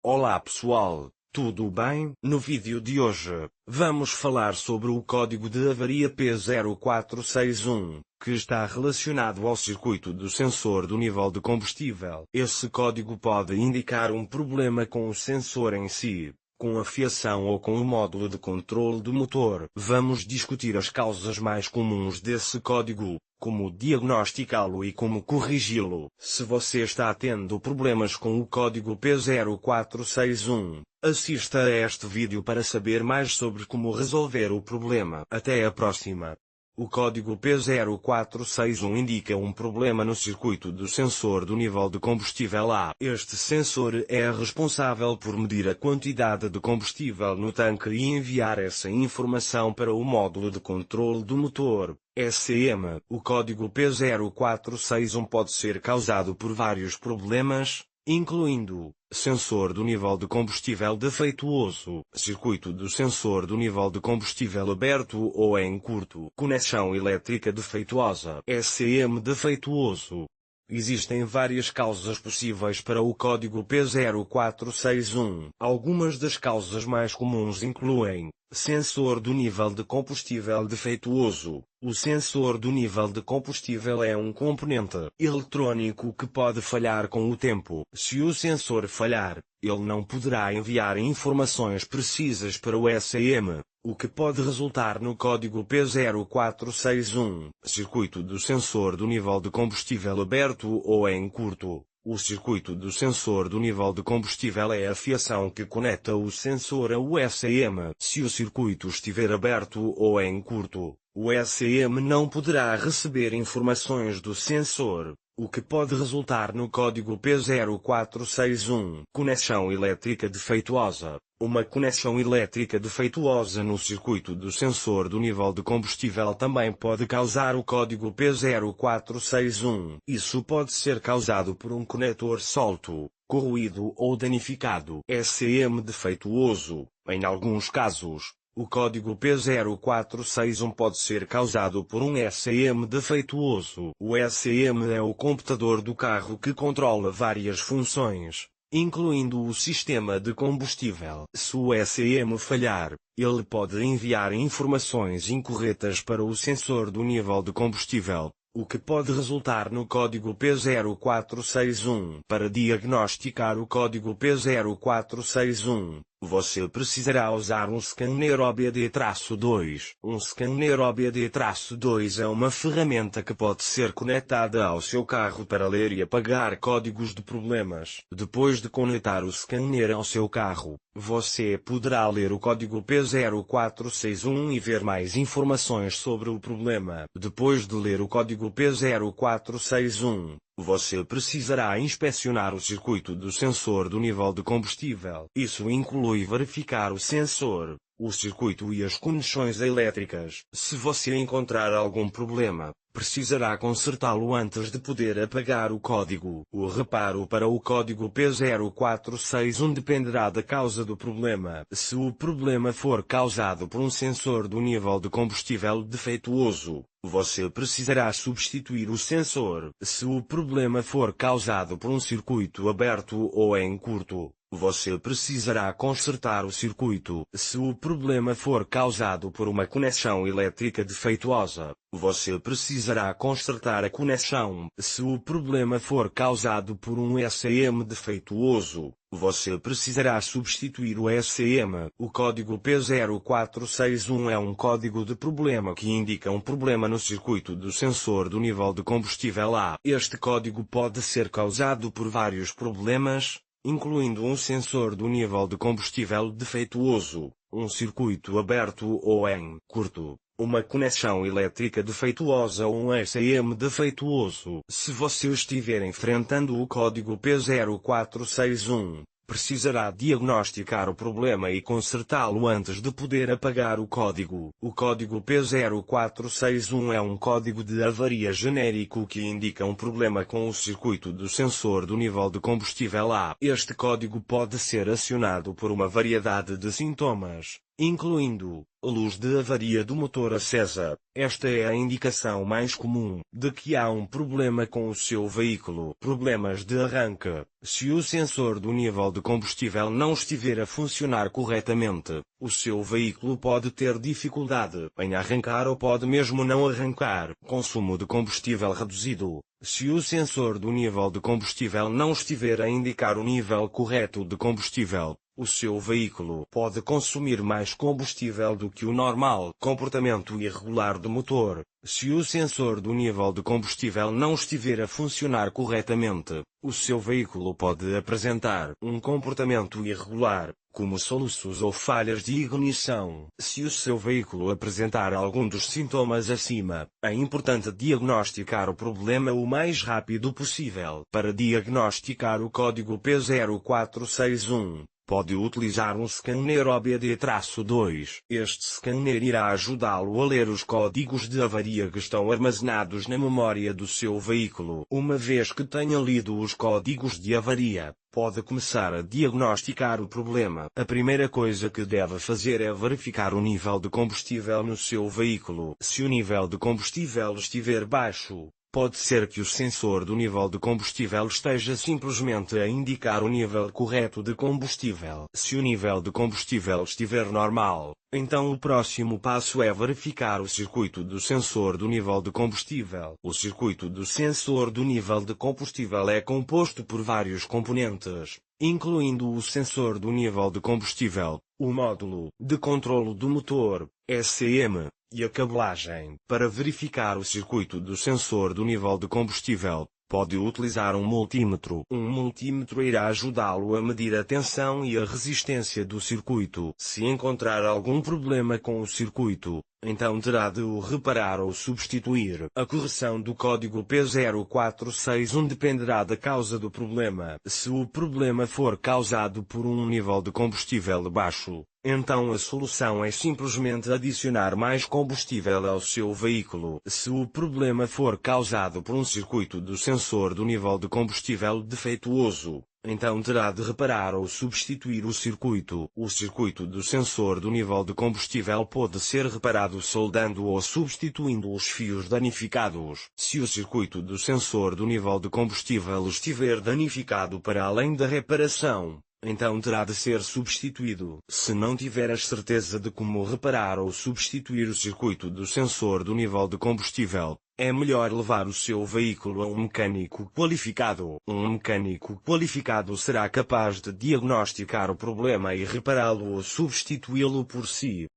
Olá pessoal, tudo bem? No vídeo de hoje, vamos falar sobre o código de avaria P0461, que está relacionado ao circuito do sensor do nível de combustível. Esse código pode indicar um problema com o sensor em si, com a fiação ou com o módulo de controle do motor. Vamos discutir as causas mais comuns desse código, como diagnosticá-lo e como corrigi-lo. Se você está tendo problemas com o código P0461, assista a este vídeo para saber mais sobre como resolver o problema. Até a próxima! O código P0461 indica um problema no circuito do sensor do nível de combustível A. Este sensor é responsável por medir a quantidade de combustível no tanque e enviar essa informação para o módulo de controle do motor, SCM. O código P0461 pode ser causado por vários problemas, incluindo sensor do nível de combustível defeituoso, circuito do sensor do nível de combustível aberto ou em curto, conexão elétrica defeituosa, SCM defeituoso. Existem várias causas possíveis para o código P0461. Algumas das causas mais comuns incluem sensor do nível de combustível defeituoso. O sensor do nível de combustível é um componente eletrônico que pode falhar com o tempo. Se o sensor falhar, ele não poderá enviar informações precisas para o SCM, o que pode resultar no código P0461, circuito do sensor do nível de combustível aberto ou em curto. O circuito do sensor do nível de combustível é a fiação que conecta o sensor ao SCM. Se o circuito estiver aberto ou em curto, o SCM não poderá receber informações do sensor, o que pode resultar no código P0461. Conexão elétrica defeituosa. Uma conexão elétrica defeituosa no circuito do sensor do nível de combustível também pode causar o código P0461. Isso pode ser causado por um conector solto, corroído ou danificado. SCM defeituoso. Em alguns casos, o código P0461 pode ser causado por um SCM defeituoso. O SCM é o computador do carro que controla várias funções, incluindo o sistema de combustível. Se o SCM falhar, ele pode enviar informações incorretas para o sensor do nível de combustível, o que pode resultar no código P0461. Para diagnosticar o código P0461, você precisará usar um scanner OBD-2. Um scanner OBD-2 é uma ferramenta que pode ser conectada ao seu carro para ler e apagar códigos de problemas. Depois de conectar o scanner ao seu carro, você poderá ler o código P0461 e ver mais informações sobre o problema. Depois de ler o código P0461, você precisará inspecionar o circuito do sensor do nível de combustível. Isso inclui verificar o sensor, o circuito e as conexões elétricas. Se você encontrar algum problema, precisará consertá-lo antes de poder apagar o código. O reparo para o código P0461 dependerá da causa do problema. Se o problema for causado por um sensor do nível de combustível defeituoso, você precisará substituir o sensor. Se o problema for causado por um circuito aberto ou em curto, você precisará consertar o circuito. Se o problema for causado por uma conexão elétrica defeituosa, você precisará consertar a conexão. Se o problema for causado por um SCM defeituoso, você precisará substituir o SCM. O código P0461 é um código de problema que indica um problema no circuito do sensor do nível de combustível A. Este código pode ser causado por vários problemas, incluindo um sensor do nível de combustível defeituoso, um circuito aberto ou em curto, uma conexão elétrica defeituosa ou um SCM defeituoso. Se você estiver enfrentando o código P0461, precisará diagnosticar o problema e consertá-lo antes de poder apagar o código. O código P0461 é um código de avaria genérico que indica um problema com o circuito do sensor do nível de combustível A. Este código pode ser acionado por uma variedade de sintomas, incluindo luz de avaria do motor acesa. Esta é a indicação mais comum de que há um problema com o seu veículo. Problemas de arranque. Se o sensor do nível de combustível não estiver a funcionar corretamente, o seu veículo pode ter dificuldade em arrancar ou pode mesmo não arrancar. Consumo de combustível reduzido. Se o sensor do nível de combustível não estiver a indicar o nível correto de combustível, o seu veículo pode consumir mais combustível do que o normal. Comportamento irregular do motor. Se o sensor do nível de combustível não estiver a funcionar corretamente, o seu veículo pode apresentar um comportamento irregular, como soluços ou falhas de ignição. Se o seu veículo apresentar algum dos sintomas acima, é importante diagnosticar o problema o mais rápido possível. Para diagnosticar o código P0461, pode utilizar um scanner OBD-2. Este scanner irá ajudá-lo a ler os códigos de avaria que estão armazenados na memória do seu veículo. Uma vez que tenha lido os códigos de avaria, pode começar a diagnosticar o problema. A primeira coisa que deve fazer é verificar o nível de combustível no seu veículo. Se o nível de combustível estiver baixo, pode ser que o sensor do nível de combustível esteja simplesmente a indicar o nível correto de combustível. Se o nível de combustível estiver normal, então o próximo passo é verificar o circuito do sensor do nível de combustível. O circuito do sensor do nível de combustível é composto por vários componentes, incluindo o sensor do nível de combustível, o módulo de controlo do motor, ECM, e a cabelagem. Para verificar o circuito do sensor do nível de combustível, pode utilizar um multímetro. Um multímetro irá ajudá-lo a medir a tensão e a resistência do circuito. Se encontrar algum problema com o circuito, então terá de o reparar ou substituir. A correção do código P0461 dependerá da causa do problema. Se o problema for causado por um nível de combustível baixo, então a solução é simplesmente adicionar mais combustível ao seu veículo. Se o problema for causado por um circuito do sensor do nível de combustível defeituoso, então terá de reparar ou substituir o circuito. O circuito do sensor do nível de combustível pode ser reparado soldando ou substituindo os fios danificados. Se o circuito do sensor do nível de combustível estiver danificado para além da reparação, então terá de ser substituído. Se não tiver a certeza de como reparar ou substituir o circuito do sensor do nível de combustível, é melhor levar o seu veículo a um mecânico qualificado. Um mecânico qualificado será capaz de diagnosticar o problema e repará-lo ou substituí-lo por si.